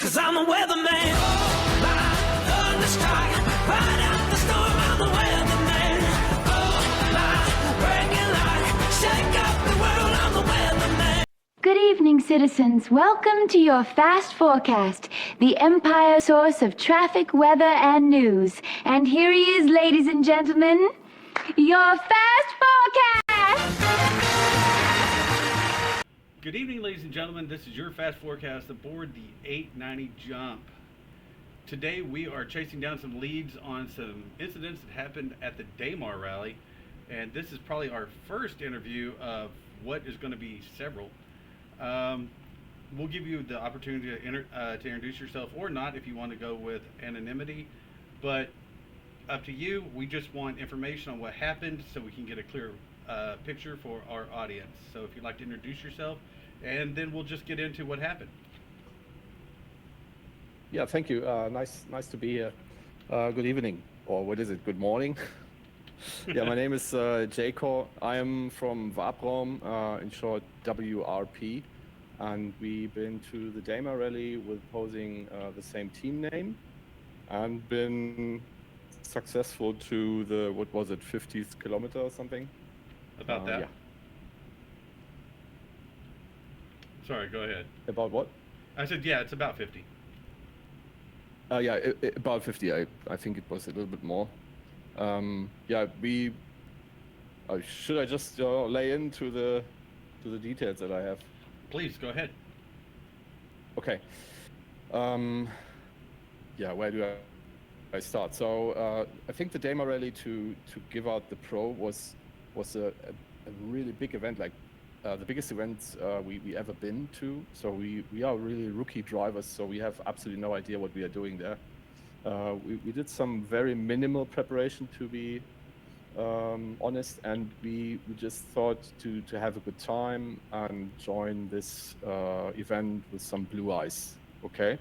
'cause I'm a weatherman. Oh, my thunderstrike, ride out the storm, I'm a weatherman. Oh, my bragging light, shake up the world, I'm the weatherman. Good evening, citizens. Welcome to your Fast Forecast, the Empire source of traffic, weather, and news. And here he is, ladies and gentlemen, your Fast Forecast! Good evening, ladies and gentlemen. This is your Fast Forecast aboard the 890 Jump. Today we are chasing down some leads on some incidents that happened at the Daymar Rally. And this is probably our first interview of what is going to be several. We'll give you the opportunity to introduce yourself or not if you want to go with anonymity, but up to you. We just want information on what happened so we can get a clear picture for our audience. So if you'd like to introduce yourself, and then we'll just get into what happened. Yeah, thank you. Nice to be here. Good evening, or what is it? Good morning. Yeah, my name is Jacob. I am from WarpRaum, in short WRP, and we've been to the Daymar Rally with posing the same team name, and been successful to the, what was it, 50th kilometer or something? About that? Yeah. Sorry, go ahead. About what? I said, yeah, it's about 50. Yeah, about 50. I think it was a little bit more. Yeah, we. Should I just lay into the details that I have? Please go ahead. Okay. Yeah, where do I start? So I think the Daymar Rally to give out the pro was a really big event, like the biggest event we ever been to. So we are really rookie drivers, so we have absolutely no idea what we are doing there. We did some very minimal preparation, to be honest, and we just thought to have a good time and join this event with some blue eyes. Okay,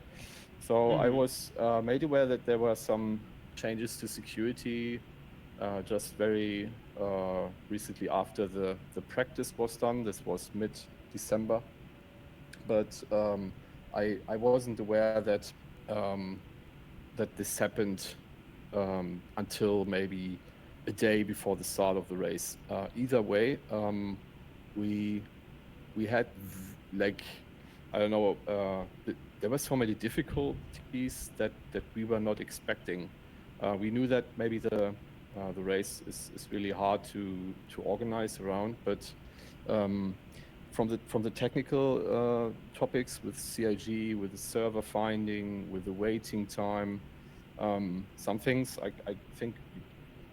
so I was made aware that there were some changes to security just very recently after the practice was done. This was mid-December, but I wasn't aware that that this happened until maybe a day before the start of the race. Either way, we had, like, I don't know, there were so many difficulties that we were not expecting. We knew that maybe the race is really hard to organize around, but from the technical topics with CIG, with the server finding, with the waiting time, some things I think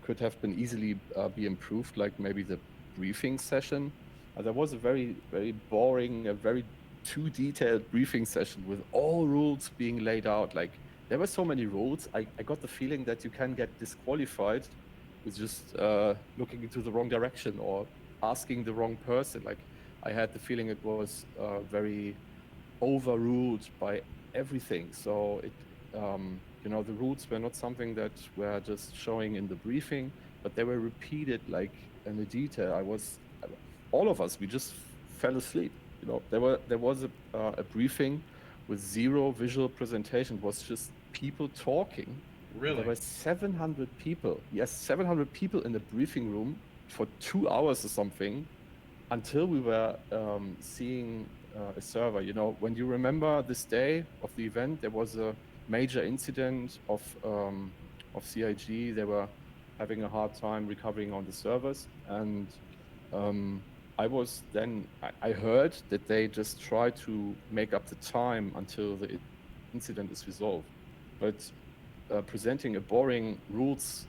could have been easily be improved, like maybe the briefing session. There was a very boring, a very too detailed briefing session with all rules being laid out. Like, there were so many rules. I got the feeling that you can get disqualified with just looking into the wrong direction or asking the wrong person. Like, I had the feeling it was very overruled by everything. So it, the rules were not something that were just showing in the briefing, but they were repeated like in the detail. All of us, we just fell asleep. There was a briefing with zero visual presentation. It was just people talking. Really? There were 700 people. Yes, 700 people in the briefing room for 2 hours or something, until we were seeing a server. When you remember this day of the event, there was a major incident of CIG. They were having a hard time recovering on the servers, and I heard that they just try to make up the time until the incident is resolved. But presenting a boring rules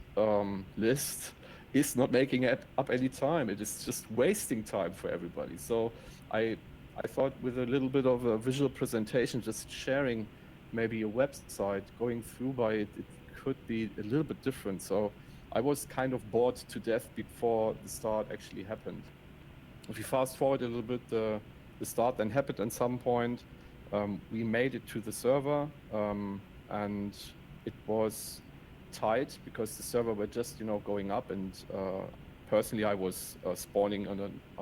list is not making up any time. It is just wasting time for everybody. So I thought with a little bit of a visual presentation, just sharing maybe a website, going through by it, it could be a little bit different. So I was kind of bored to death before the start actually happened. If you fast forward a little bit, the start then happened at some point. We made it to the server, and it was tight because the server were just going up, and personally I was spawning on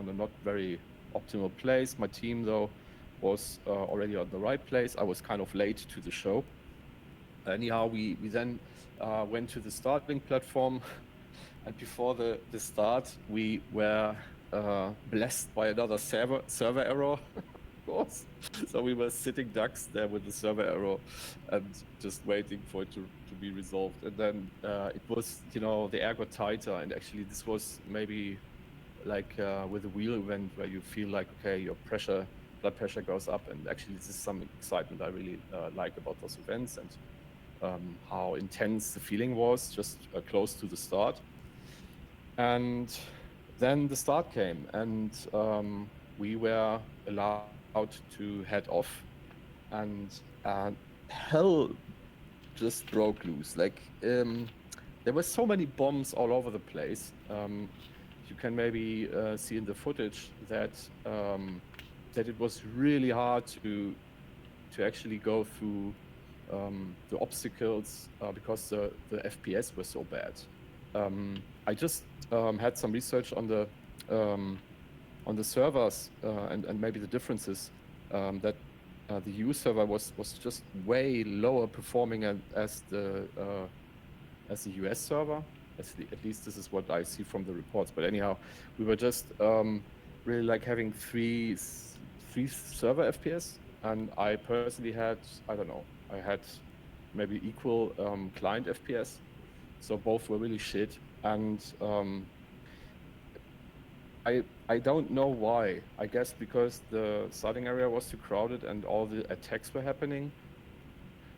a not very optimal place. My team though was already on the right place. I was kind of late to the show. Anyhow, we then went to the starting platform, and before the start, we were blessed by another server error. Of course. So we were sitting ducks there with the server error and just waiting for it to be resolved. And then it was, the air got tighter. And actually, this was maybe like with a wheel event where you feel like, okay, your blood pressure goes up. And actually, this is some excitement I really like about those events and how intense the feeling was just close to the start. And then the start came, and we were allowed to head off, and hell just broke loose. Like there were so many bombs all over the place. You can maybe see in the footage that it was really hard to actually go through the obstacles because the FPS were so bad. I just had some research on the servers and maybe the differences that the EU server was just way lower performing as the US server. At least this is what I see from the reports. But anyhow, we were just really like having three server FPS, and I personally had, I don't know, I had maybe equal client FPS. So both were really shit, and I don't know why. I guess because the starting area was too crowded and all the attacks were happening.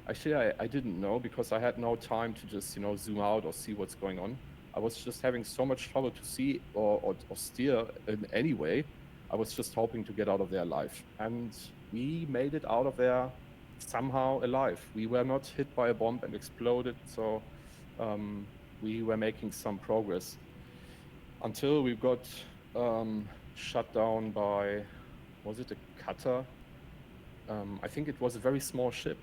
Actually, I didn't know because I had no time to just zoom out or see what's going on. I was just having so much trouble to see or steer in any way. I was just hoping to get out of there alive, and we made it out of there somehow alive. We were not hit by a bomb and exploded, so we were making some progress until we got shut down by, was it a cutter? I think it was a very small ship.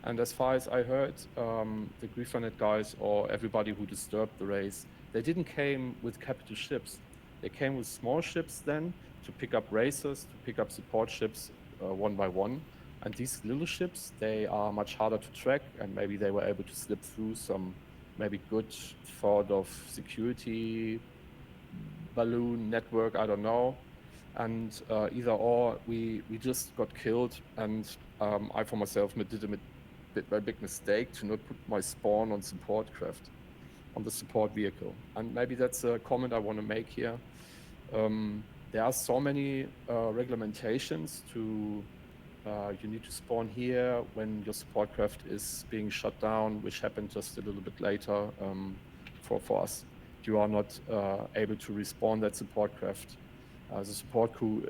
And as far as I heard, the Griefernet guys or everybody who disturbed the race, they didn't came with capital ships. They came with small ships then to pick up racers, to pick up support ships one by one. And these little ships, they are much harder to track, and maybe they were able to slip through some maybe good thought of security balloon network, I don't know. And either or, we just got killed, and I for myself did a big mistake to not put my spawn on support craft, on the support vehicle. And maybe that's a comment I want to make here. There are so many regulations to you need to spawn here when your support craft is being shut down, which happened just a little bit later for us. You are not able to respawn that support craft. The support crew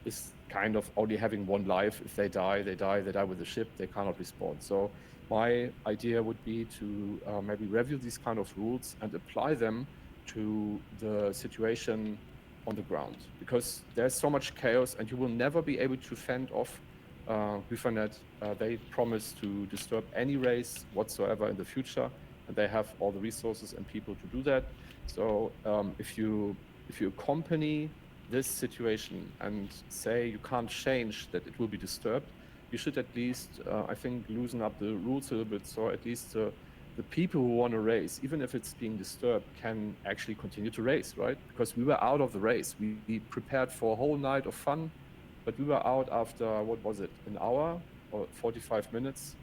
is kind of only having one life. If they die with the ship. They cannot respawn. So my idea would be to maybe review these kind of rules and apply them to the situation on the ground, because there's so much chaos and you will never be able to fend off Griefernet. They promise to disturb any race whatsoever in the future, and they have all the resources and people to do that. So if you accompany this situation and say you can't change that it will be disturbed, you should at least, I think, loosen up the rules a little bit, so at least the people who want to race, even if it's being disturbed, can actually continue to race, right? Because we were out of the race. We prepared for a whole night of fun, but we were out after, what was it, an hour or 45 minutes?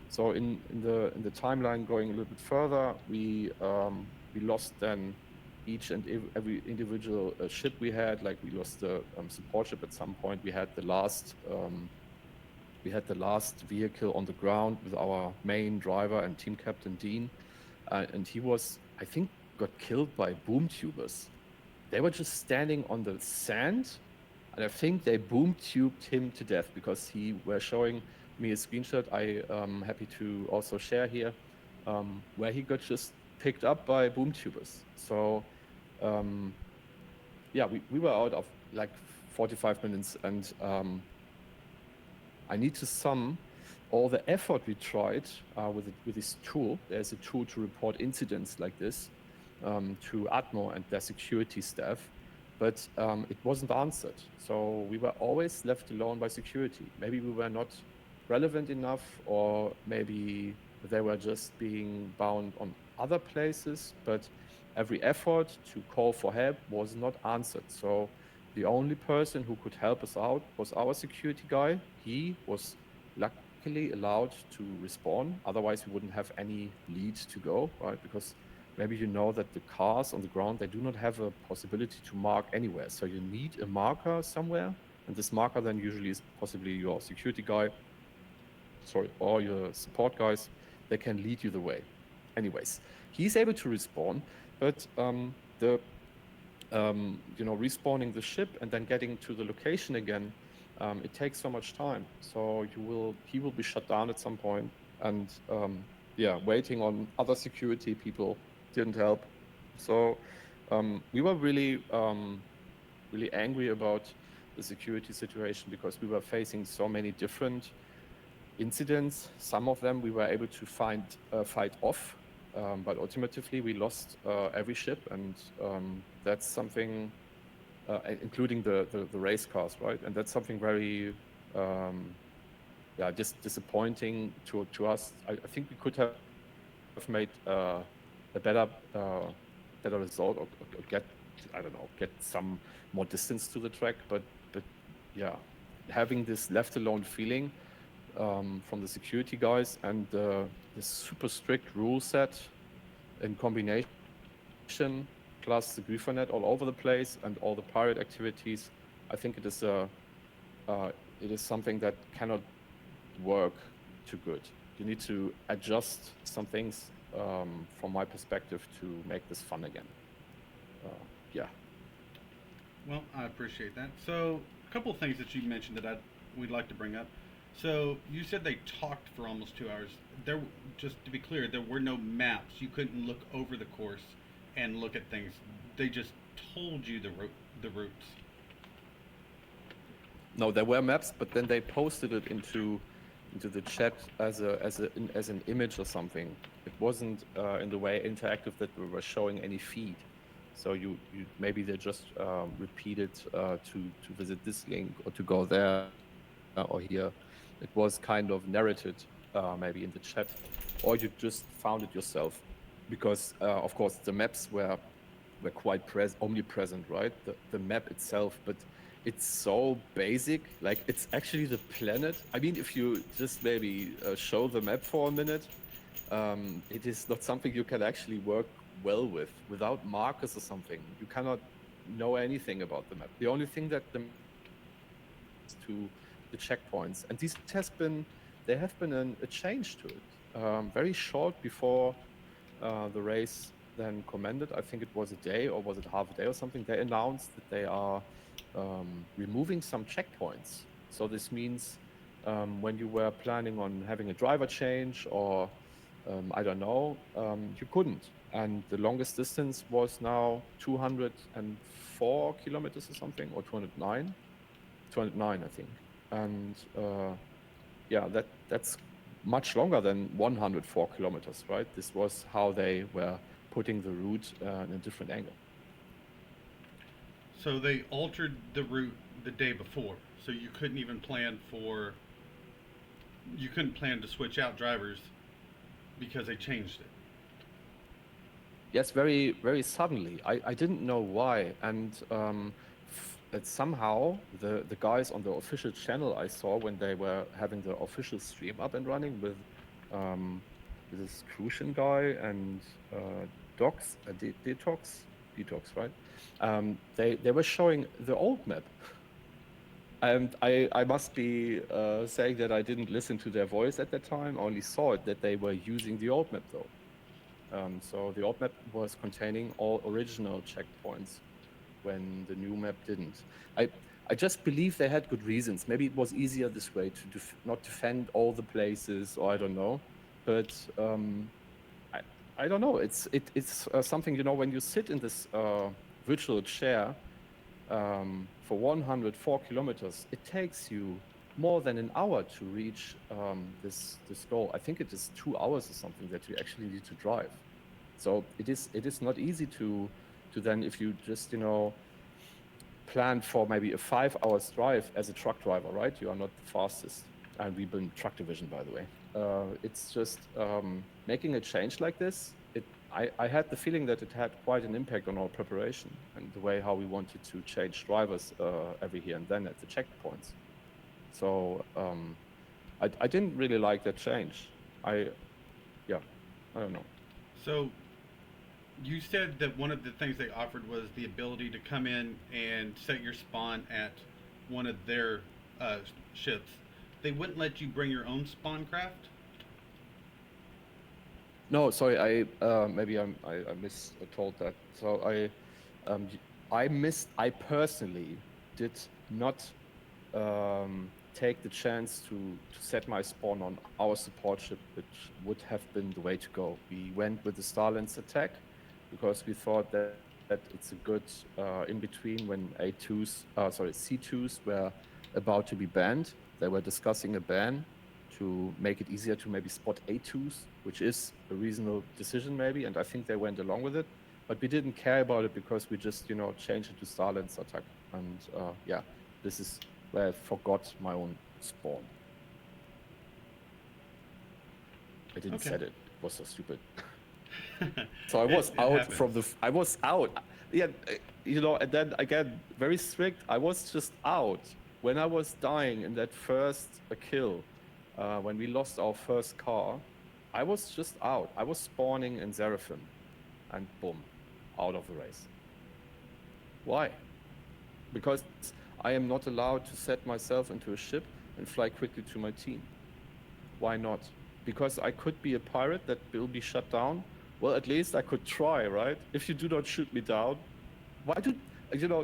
So in the timeline going a little bit further, we lost then each and every individual ship we had. Like we lost the support ship at some point. We had the last vehicle on the ground with our main driver and team captain Dean, and he was, I think, got killed by boom tubers. They were just standing on the sand, and I think they boom tubed him to death, because he were showing me a screenshot I am happy to also share here, where he got just picked up by boom tubers. So yeah, we were out of like 45 minutes, and I need to sum all the effort we tried with this tool. There's a tool to report incidents like this to Atmo and their security staff. but it wasn't answered. So we were always left alone by security. Maybe we were not relevant enough, or maybe they were just being bound on other places, but every effort to call for help was not answered. So the only person who could help us out was our security guy. He was luckily allowed to respawn. Otherwise, we wouldn't have any lead to go, right? Because maybe you know that the cars on the ground, they do not have a possibility to mark anywhere. So you need a marker somewhere. And this marker then usually is possibly your security guy, or your support guys. They can lead you the way. Anyways, he's able to respawn, but respawning the ship and then getting to the location again, it takes so much time. So he will be shut down at some point, and waiting on other security people didn't help. So we were really angry about the security situation, because we were facing so many different incidents. Some of them we were able to fight off, but ultimately we lost every ship, and that's something, including the race cars, right? And that's something very just disappointing to us. I think we could have made a better result, or get some more distance to the track, but yeah, having this left alone feeling from the security guys, and this super strict rule set in combination, plus the Gryphonet all over the place and all the pirate activities, I think it is something that cannot work too good. You need to adjust some things from my perspective to make this fun again. Well, I appreciate that. So, a couple of things that you mentioned that we'd like to bring up. So, you said they talked for almost 2 hours. Just to be clear, there were no maps. You couldn't look over the course and look at things. They just told you the routes. No, there were maps, but then they posted it into the chat as an image or something. It wasn't in the way interactive that we were showing any feed. So you maybe they just repeated to visit this link, or to go there or here. It was kind of narrated maybe in the chat, or you just found it yourself, because of course the maps were quite omnipresent, right? The map itself, but it's so basic. Like, it's actually the planet. I mean, if you just maybe show the map for a minute, it is not something you can actually work well with. Without markers or something, you cannot know anything about the map. The only thing that is to the checkpoints, and there have been a change to it. Very short before the race then commended, I think it was a day, or was it half a day or something, they announced that they are removing some checkpoints. So this means when you were planning on having a driver change, or I don't know, you couldn't. And the longest distance was now 204 kilometers or something, or 209, I think. And that's much longer than 104 kilometers, right? This was how they were putting the route in a different angle. So they altered the route the day before, so you couldn't even plan to switch out drivers because they changed it. Yes, very, very suddenly. I didn't know why. And somehow the guys on the official channel I saw, when they were having the official stream up and running with this Crucian guy and Detox, right? They were showing the old map. And I must be saying that I didn't listen to their voice at that time, only saw it, that they were using the old map though. So the old map was containing all original checkpoints, when the new map didn't. I just believe they had good reasons. Maybe it was easier this way to not defend all the places, or I don't know. But I don't know. It's something, when you sit in this virtual chair for 104 kilometers, it takes you more than an hour to reach this goal. I think it is 2 hours or something that you actually need to drive. So it is not easy to then, if you just planned for maybe a 5 hours drive as a truck driver, right? You are not the fastest. And we've been truck division, by the way. It's just making a change like this. I had the feeling that it had quite an impact on our preparation and the way how we wanted to change drivers every here and then at the checkpoints. So I didn't really like that change. I don't know. So you said that one of the things they offered was the ability to come in and set your spawn at one of their ships. They wouldn't let you bring your own spawn craft? No, sorry, I mistold that. So I personally did not take the chance to set my spawn on our support ship, which would have been the way to go. We went with the Starlens attack because we thought that it's a good in between when C2s were about to be banned. They were discussing a ban to make it easier to maybe spot A2s, which is a reasonable decision maybe, and I think they went along with it. But we didn't care about it because we just, changed it to Starlens attack. And this is where I forgot my own spawn. I didn't set it. It was so stupid. So I was I was out. Yeah, and then again, very strict. I was just out. When I was dying in that first kill, when we lost our first car, I was just out. I was spawning in Seraphim, and boom, out of the race. Why? Because I am not allowed to set myself into a ship and fly quickly to my team. Why not? Because I could be a pirate that will be shut down. Well, at least I could try, right? If you do not shoot me down, why do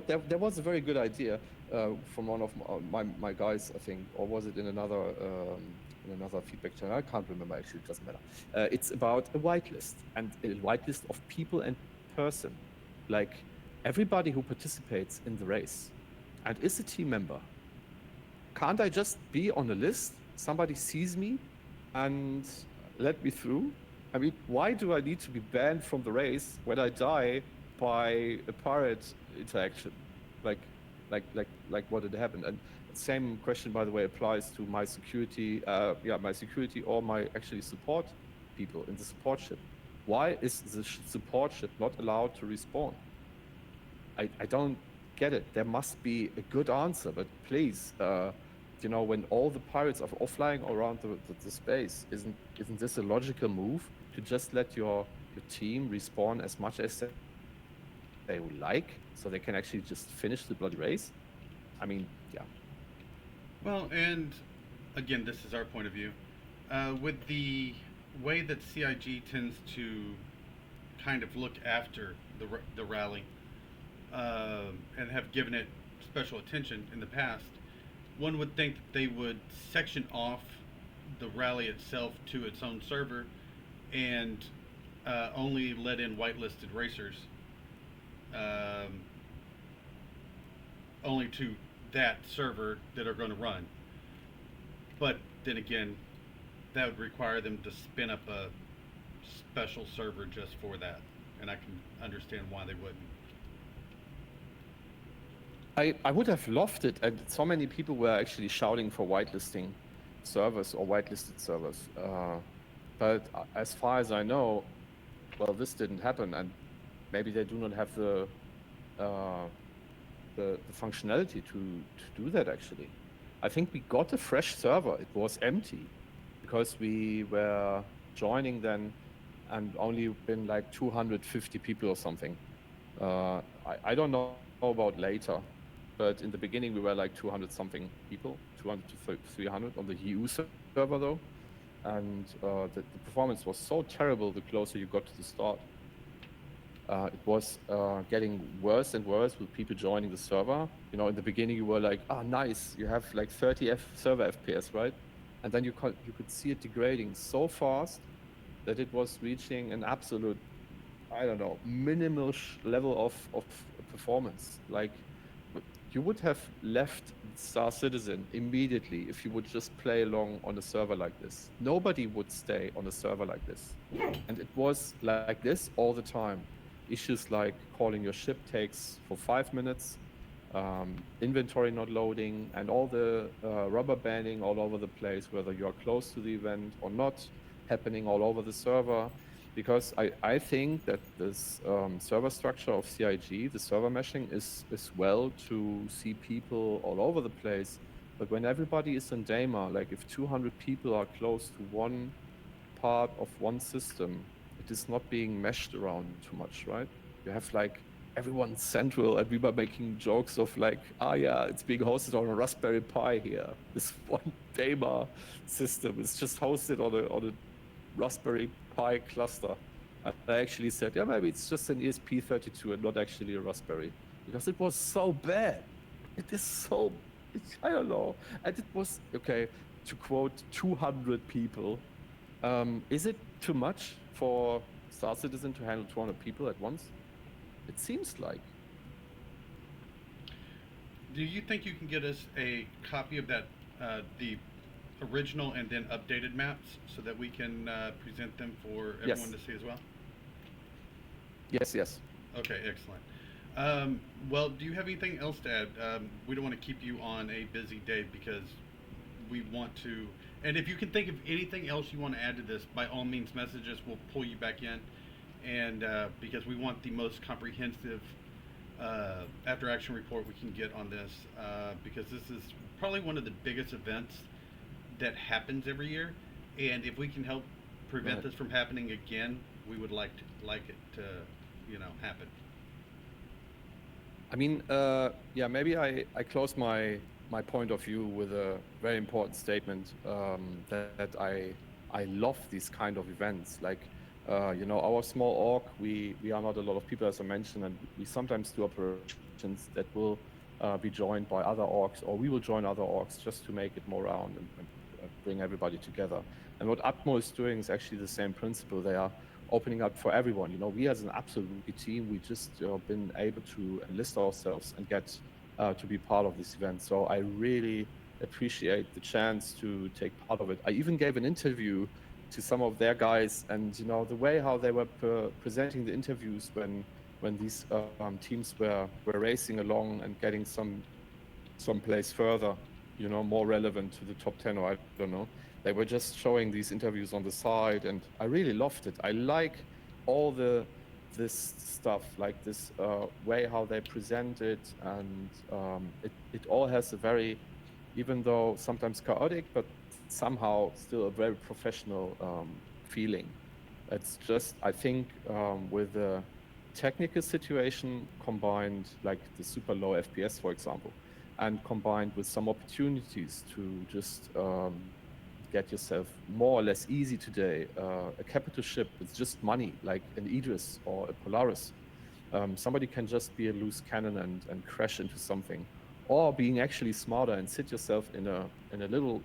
there was a very good idea from one of my guys, I think, or was it in another feedback channel? I can't remember actually. It doesn't matter. It's about a whitelist and a whitelist of people and person, like everybody who participates in the race and is a team member. Can't I just be on a list? Somebody sees me and let me through. I mean, why do I need to be banned from the race when I die by a pirate interaction, like what had happened? And the same question, by the way, applies to my security, my security or my actually support people in the support ship. Why is the support ship not allowed to respawn? I don't get it. There must be a good answer, but please, when all the pirates are flying around the space, isn't this a logical move to just let your team respawn as much as they would like, so they can actually just finish the bloody race? I mean, yeah. Well, and again, this is our point of view. With the way that CIG tends to kind of look after the rally and have given it special attention in the past, one would think that they would section off the rally itself to its own server and only let in whitelisted racers only to that server that are going to run. But then again, that would require them to spin up a special server just for that, and I can understand why they wouldn't. I would have loved it, and so many people were actually shouting for whitelisting servers or whitelisted servers. But as far as I know, well, this didn't happen, and maybe they do not have the functionality to do that actually. I think we got a fresh server. It was empty because we were joining then and only been like 250 people or something. I don't know about later, but in the beginning we were like 200 something people, 200 to 300 on the EU server though. And the performance was so terrible the closer you got to the start. It was getting worse and worse with people joining the server. In the beginning you were like, nice, you have like 30 server FPS, right? And then you could see it degrading so fast that it was reaching an absolute, I don't know, minimal level of performance. Like, you would have left Star Citizen immediately if you would just play along on a server like this. Nobody would stay on a server like this. And it was like this all the time. Issues like calling your ship takes for 5 minutes, inventory not loading, and all the rubber banding all over the place, whether you are close to the event or not, happening all over the server. Because I think that this server structure of CIG, the server meshing, is well to see people all over the place. But when everybody is in Daymar, like if 200 people are close to one part of one system, it is not being meshed around too much, right? You have like everyone central, and we were making jokes of like, yeah, it's being hosted on a Raspberry Pi here. This one Daymar system is just hosted on a Raspberry Pi cluster. And I actually said, yeah, maybe it's just an ESP32 and not actually a Raspberry, because it was so bad. It is so, I don't know. And it was, okay, to quote 200 people, is it too much for Star Citizen to handle 200 people at once? It seems like. Do you think you can get us a copy of that, the original and then updated maps, so that we can present them for everyone to see as well? Yes. Okay, excellent. Well, do you have anything else to add? We don't want to keep you on a busy day, because we want to. And if you can think of anything else you want to add to this, by all means, message us. We'll pull you back in, and because we want the most comprehensive after-action report we can get on this, because this is probably one of the biggest events that happens every year, and if we can help prevent this from happening again, we would like it to, happen. I mean, maybe I close my point of view with a very important statement, that I love these kind of events. Like, our small org, we are not a lot of people, as I mentioned, and we sometimes do operations that will be joined by other orgs, or we will join other orgs just to make it more round and bring everybody together. And what Atmo is doing is actually the same principle. They are opening up for everyone. We as an absolute team, we just been able to enlist ourselves and get to be part of this event. So I really appreciate the chance to take part of it. I even gave an interview to some of their guys, and the way how they were presenting the interviews when these teams were racing along and getting some place further, more relevant to the top 10, or I don't know. They were just showing these interviews on the side, and I really loved it. I like all this stuff, like this way how they present it, and it all has a very, even though sometimes chaotic, but somehow still a very professional feeling. It's just, I think, with the technical situation combined, like the super low FPS, for example, and combined with some opportunities to just get yourself more or less easy today, a capital ship with just money, like an Idris or a Polaris. Somebody can just be a loose cannon and crash into something, or being actually smarter and sit yourself in a little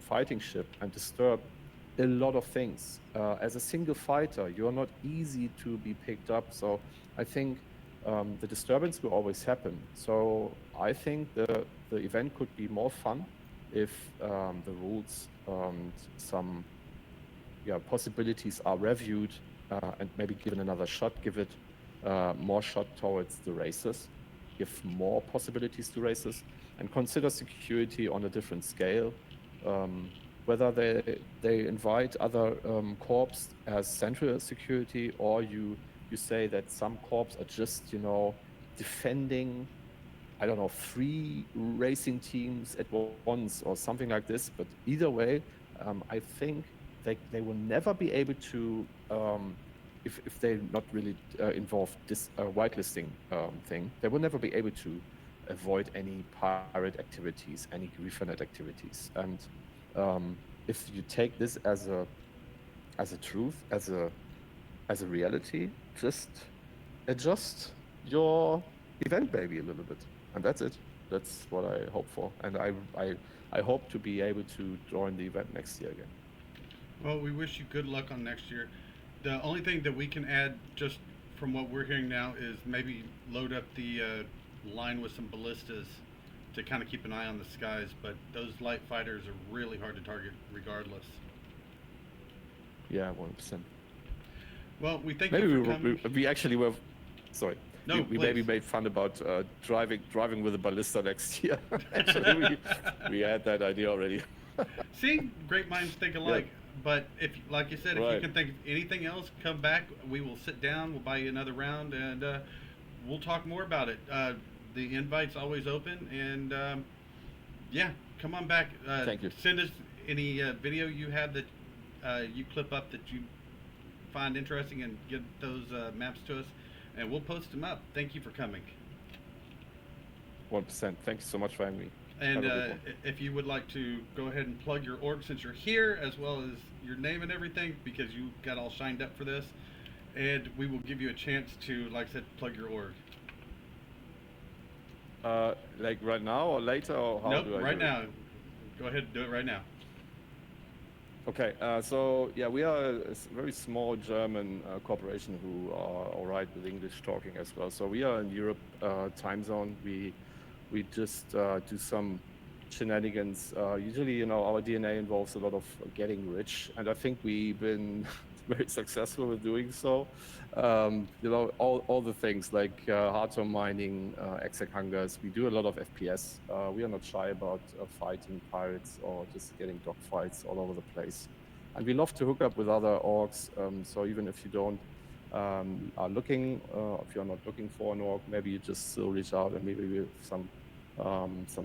fighting ship and disturb a lot of things. As a single fighter, you're not easy to be picked up. So I think the disturbance will always happen. So I think the event could be more fun if the rules and some possibilities are reviewed and maybe given another shot, give it more shot towards the races, give more possibilities to races, and consider security on a different scale. Whether they invite other corps as central security, or you say that some corps are just defending, I don't know, 3 racing teams at once or something like this. But either way, I think they will never be able to, if they're not really involved this whitelisting thing, they will never be able to avoid any pirate activities, any Griefernet activities. And if you take this as a truth, as a reality, just adjust your event maybe a little bit, and that's it. That's what I hope for, and I hope to be able to join the event next year again. Well, we wish you good luck on next year. The only thing that we can add, just from what we're hearing now, is maybe load up the line with some ballistas to kind of keep an eye on the skies. But those light fighters are really hard to target regardless. Yeah, 100%. Well, we thank Maybe you for coming. we actually were, sorry, No, we maybe please. made fun about driving with a ballista next year. Actually, we had that idea already. See, great minds think alike. But if, like you said, if you Right. can think of anything else, come back. We will sit down. We'll buy you another round, and we'll talk more about it. The invite's always open, and yeah, come on back. Thank you. Send us any video you have that you clip up that you find interesting, and get those maps to us, and we'll post them up. Thank you for coming. 1%. Thank you so much for having me. And Have a good one. if you would like to go ahead and plug your org since you're here, as well as your name and everything, because you got all signed up for this, and we will give you a chance to, like I said, plug your org. Like right now or later, or how Nope, do I right do it? now. Go ahead and do it right now. Okay, so yeah, we are a very small German corporation who are all right with English talking as well. So we are in Europe time zone. We just do some shenanigans. Usually, our DNA involves a lot of getting rich, and I think we've been very successful with doing so. All the things like hardware mining, exec hungers. We do a lot of FPS. We are not shy about fighting pirates or just getting dogfights all over the place. And we love to hook up with other orgs. So even if you don't are looking, if you're not looking for an org, maybe you just still reach out and maybe we have some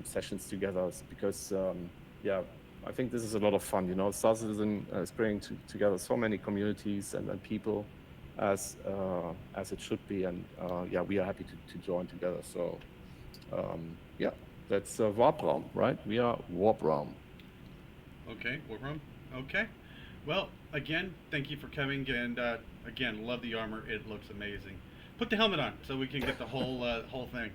sessions together, because yeah, I think this is a lot of fun. Star Citizen is bringing together so many communities and people as it should be, and yeah, we are happy to join together. So yeah, that's WarpRaum, right? We are WarpRaum. Okay, WarpRaum. Okay. Well, again, thank you for coming, and again, love the armor. It looks amazing. Put the helmet on so we can get the whole thing.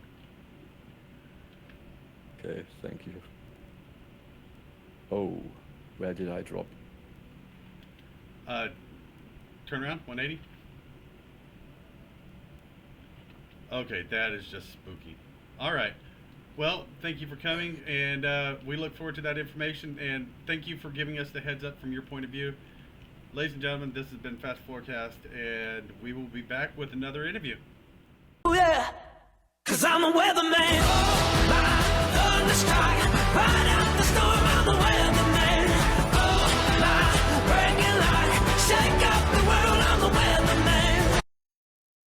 Okay, thank you. Oh, where did I drop? Turn around, 180. Okay, that is just spooky. All right. Well, thank you for coming, and we look forward to that information, and thank you for giving us the heads up from your point of view. Ladies and gentlemen, this has been Fast Forecast, and we will be back with another interview. Oh yeah, 'cause I'm a weatherman. Oh, my thunder strike.